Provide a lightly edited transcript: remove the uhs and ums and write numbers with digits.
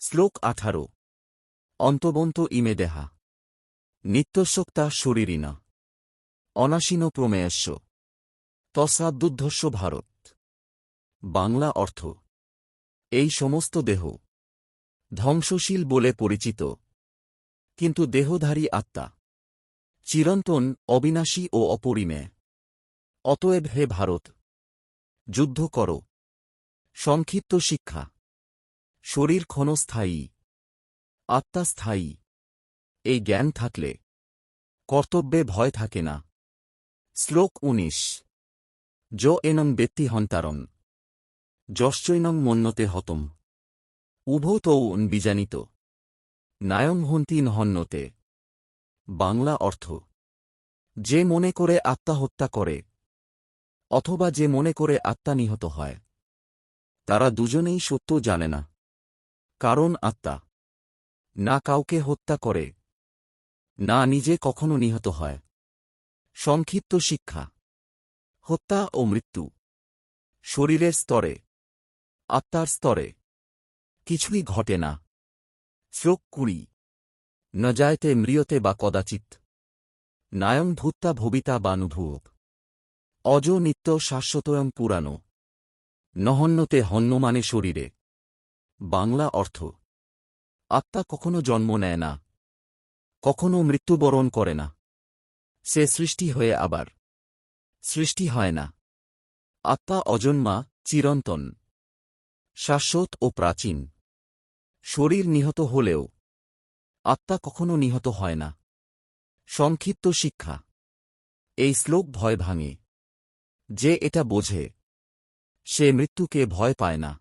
শ্লোক 18 অন্তবন্ত ইমে দেহা নিত্যশোক্তা শরীরিনা অনাসীন প্রমেয়স্য তস্মাদুদ্ধস্য ভারত। বাংলা অর্থ এই সমস্ত দেহ ধ্বংসশীল বলে পরিচিত, কিন্তু দেহধারী আত্মা চিরন্তন, অবিনাশী ও অপরিমেয়। অতএব হে ভারত, যুদ্ধ কর। সংক্ষিপ্ত শিক্ষা: শরীর ক্ষণস্থায়ী, আত্মা স্থায়ী। এই জ্ঞান থাকলে কর্তব্যে ভয় থাকে না। শ্লোক 19 য এনং বেত্তি হন্তারং যশ্চৈনং মন্যতে হতম উভৌ তৌ বিজানিত নায়ং হন্তি নহন্যতে। বাংলা অর্থ যে মনে করে আত্মা হত্যা করে অথবা যে মনে করে আত্মা নিহত হয়, তারা দুজনেই সত্য জানে না। কারণ আত্মা না কাউকে হত্যা করে, না নিজে কখনো নিহত হয়। সংক্ষিপ্ত শিক্ষা: হত্যা ও মৃত্যু শরীরের স্তরে, আত্মার স্তরে কিছুই ঘটে না। শ্লোক 20 ন জায়তে ম্রিয়তে বা কদাচিৎ নায়ং ভূত্তা ভবিতা বানুভূব অজ নিত্য শাশ্বতয়ং পুরানো নহন্যতে হন্য মানে শরীরে। বাংলা অর্থ আত্মা কখনো জন্ম নেয় না, কখনো মৃত্যুবরণ করে না। সে সৃষ্টি হয়ে আবার সৃষ্টি হয় না। আত্মা অজন্মা, চিরন্তন, শাশ্বত ও প্রাচীন। শরীর নিহত হলেও আত্মা কখনো নিহত হয় না। সংক্ষিপ্ত শিক্ষা: এই শ্লোক ভয় ভাঙে। যে এটা বোঝে সে মৃত্যুকে ভয় পায় না।